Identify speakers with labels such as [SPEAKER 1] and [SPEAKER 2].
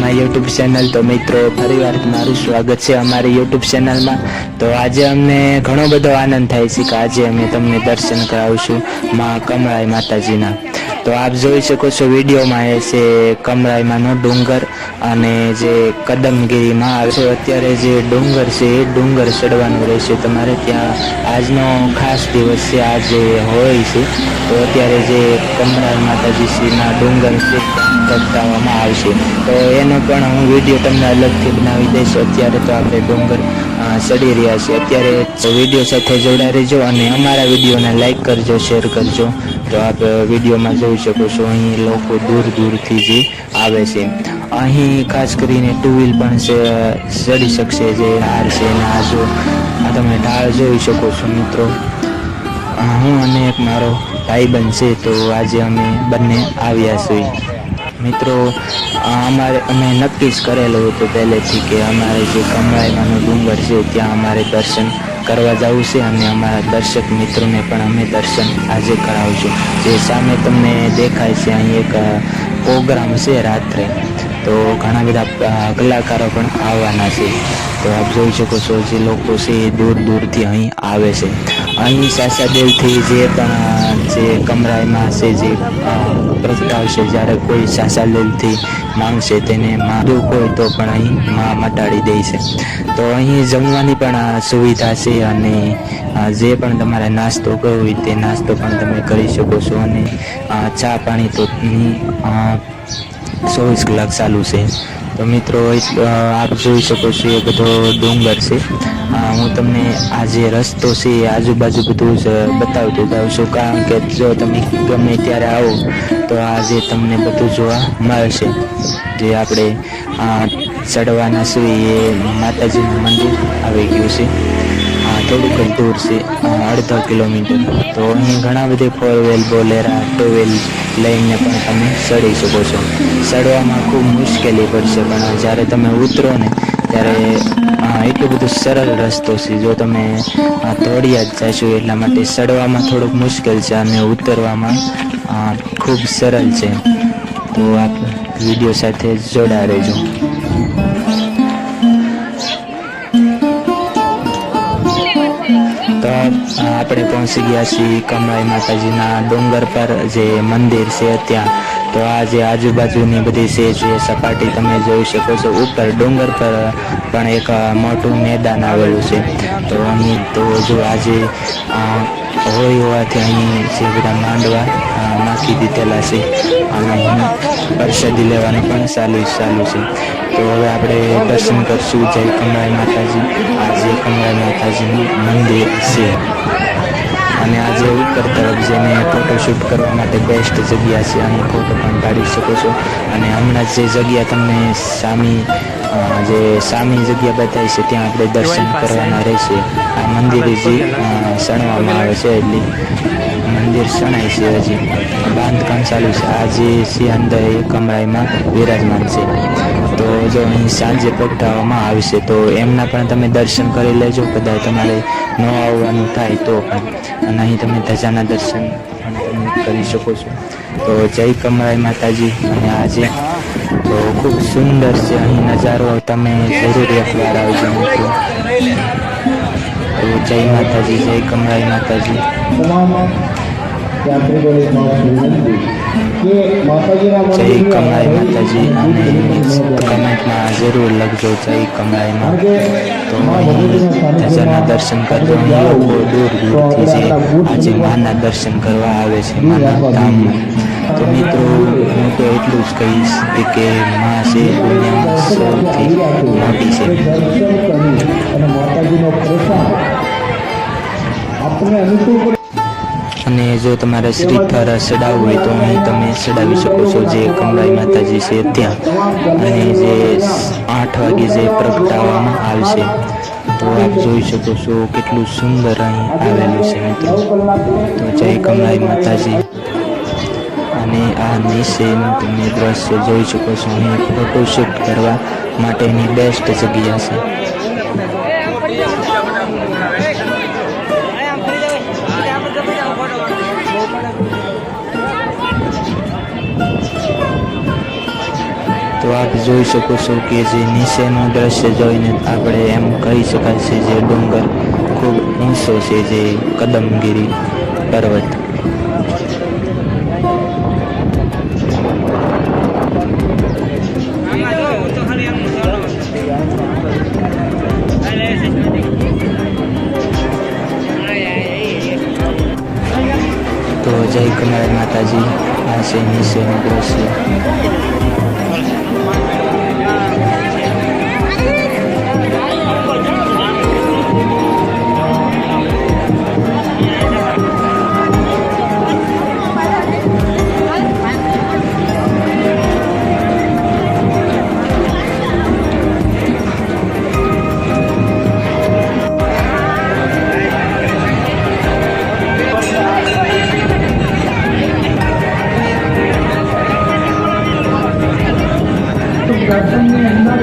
[SPEAKER 1] My YouTube channel. તો મિત્રો ફરીવાર તમારું સ્વાગત છે અમારી યુટ્યુબ ચેનલમાં। તો આજે અમને ઘણો બધો આનંદ થાય છે કે આજે અમે તમને દર્શન કરાવશું માં કમળાઈ માતાજીના। તો આપ જોઈ શકો છો વિડીયોમાં એ છે કમળાઈમાંનો ડુંગર અને જે કદમગીરીમાં આવે છે। અત્યારે જે ડુંગર છે એ ડુંગર ચડવાનું રહેશે તમારે ત્યાં। આજનો ખાસ દિવસ છે, આજે હોય છે। તો અત્યારે જે કમળાઈ માતાજીના ડુંગર છે પ્રગટાવવામાં આવશે, તો એનો પણ હું વિડીયો તમને અલગથી બનાવી દઈશ। અત્યારે તો આપણે ડુંગર ચડી રહ્યા છીએ। અત્યારે વિડીયો સાથે જોડાઈ રહેજો અને અમારા વિડીયોને લાઈક કરજો, શેર કરજો। તો આપ વિડીયોમાં જોઈ શકો છો અહીં લોકો દૂર દૂરથી જે આવે છે। અહીં ખાસ કરીને ટુ વ્હીલ પણ ચડી શકશે જે હાર છે અને આ તમે ઢાળ જોઈ શકો છો મિત્રો। હું અને એક મારો ભાઈબંધ છે, તો આજે અમે બંને આવ્યા છીએ મિત્રો। અમે નક્કી જ કરેલું હતું પહેલેથી કે અમારે જે કમળાઈમાંનો ડુંગર છે ત્યાં અમારે દર્શન કરવા જવું છે અને અમારા દર્શક મિત્રોને પણ અમે દર્શન આજે કરાવશું। જે સામે તમને દેખાય છે અહીં એક પ્રોગ્રામ છે રાત્રે, તો ઘણા બધા કલાકારો પણ આવવાના છે। તો આપ જોઈ શકો છો જે લોકો છે એ દૂર દૂરથી અહીં આવે છે। અહીં સાસાદેવથી જે પણ જે કમળાઈમાં છે જે પ્રગટાવશે, જ્યારે કોઈ સાસાદેવથી માંગશે તેને દુઃખ હોય તો પણ અહીં માં મટાડી દે છે। તો અહીં જમવાની પણ સુવિધા છે અને જે પણ તમારે નાસ્તો કરવો હોય તે નાસ્તો પણ તમે કરી શકો છો અને ચા પાણી તો 24 કલાક ચાલુ છે। તો મિત્રો આપ જોઈ શકો છો એ બધો ડુંગર છે। હું તમને આ જે રસ્તો છે એ આજુબાજુ બધું જ બતાવતો જાઉં છું, કારણ કે જો તમે ગમે ત્યારે આવો તો આજે તમને બધું જોવા મળશે। જે આપણે ચડવાના છીએ એ માતાજીનું મંદિર આવી ગયું છે, થોડુંક જ દૂર છે, 1/2 કિલોમીટર। તો અહીં ઘણા બધા 4 વ્હીલ બોલેરા 2 વ્હીલ લઈને પણ તમે ચડી શકો છો। ચડવામાં ખૂબ મુશ્કેલી પડશે, પણ જ્યારે તમે ઉતરો ને ત્યારે એટલું બધું સરળ રસ્તો છે। જો તમે દોડ્યા જ જશો એટલા માટે ચડવામાં થોડુંક મુશ્કેલ છે અને ઉતરવામાં ખૂબ સરળ છે। તો આપ વિડીયો સાથે જોડા રહેજો। તો આપણે પહોંચી ગયા છીએ કમળાઈ માતાજીના ડુંગર પર જે મંદિર છે ત્યાં। તો આ જે આજુબાજુની બધી છે જે સપાટી તમે જોઈ શકો છો, ઉપર ડુંગર પર પણ એક મોટું મેદાન આવેલું છે। તો અહીં તો જો આજે હોવાથી અહીં જે બધા માંડવા નાખી દીધેલા છે અને અહીં પ્રસાદી લેવાનું પણ ચાલુ છે। તો હવે આપણે દર્શન કરશું જય કમળાઈ માતાજી। આ જે કમળાઈ માતાજીનું મંદિર છે અને આજે ઉપર તરફ જઈને ફોટોશૂટ કરવા માટે બેસ્ટ જગ્યા છે, અહીં ફોટો પણ પાડી શકો છો। અને હમણાં જે જગ્યા તમને સામી જગ્યા બતાવી છે ત્યાં આપણે દર્શન કરવાના રહેશે। આ મંદિર જે શણવામાં આવે છે, એટલે મંદિર શણાય છે, હજી બાંધકામ ચાલુ છે। આ જે છે અંદર એ કમળાઈમાં વિરાજમાન છે। તો જો અહીં સાંજે પ્રગટાવવામાં આવશે તો એમના પણ તમે દર્શન કરી લેજો, કદાચ તમારે ન આવવાનું થાય તો પણ, અને અહીં તમે ધજાના દર્શન પણ તમે કરી શકો છો। તો જય કમળાઈ માતાજી। અને આજે તો ખૂબ સુંદર છે અહીં નજારો, તમે જરૂર એકવાર આવજો મિત્રો। તો જય માતાજી, જય કમળાઈ માતાજી। જય કમળાઈ માતાજી અને કમેન્ટમાં જરૂર લખજો જય કમળાઈમાં। તો ધજાના દર્શન કરજો। લોકો દૂર દૂરથી જે આજે માના દર્શન કરવા આવે છે માના ધામમાં। તો મિત્રો હું તો એટલું જ કહીશ કે માં છે દુનિયામાં સૌથી મોટી છે। અને જો તમારે શ્રીફળ ચડાવવું હોય તો અહીં તમે ચડાવી શકો છો જે કમળાઈ માતાજી છે ત્યાં। અને જે 8 વાગે જે પ્રગટાવવામાં આવશે, તો આપ જોઈ શકો છો કેટલું સુંદર અહીં આવેલું છે મિત્રો। તો જય કમળાઈ માતાજી। અને આ નીચેનું તમે દ્રશ્ય જોઈ શકો છો, અહીં ફોટોશૂટ કરવા માટેની બેસ્ટ જગ્યા છે। તો આપ જોઈ શકો છો કે જે નીચેનું દ્રશ્ય જોઈને આપણે એમ કહી શકાય છે જે ડુંગર ખૂબ ઊંચો છે, જે કદમગીરી પર્વત. તો જય કમળાઈ માતાજી, આ છે નીચેનું દ્રશ્ય.
[SPEAKER 2] દર્શનની અંદર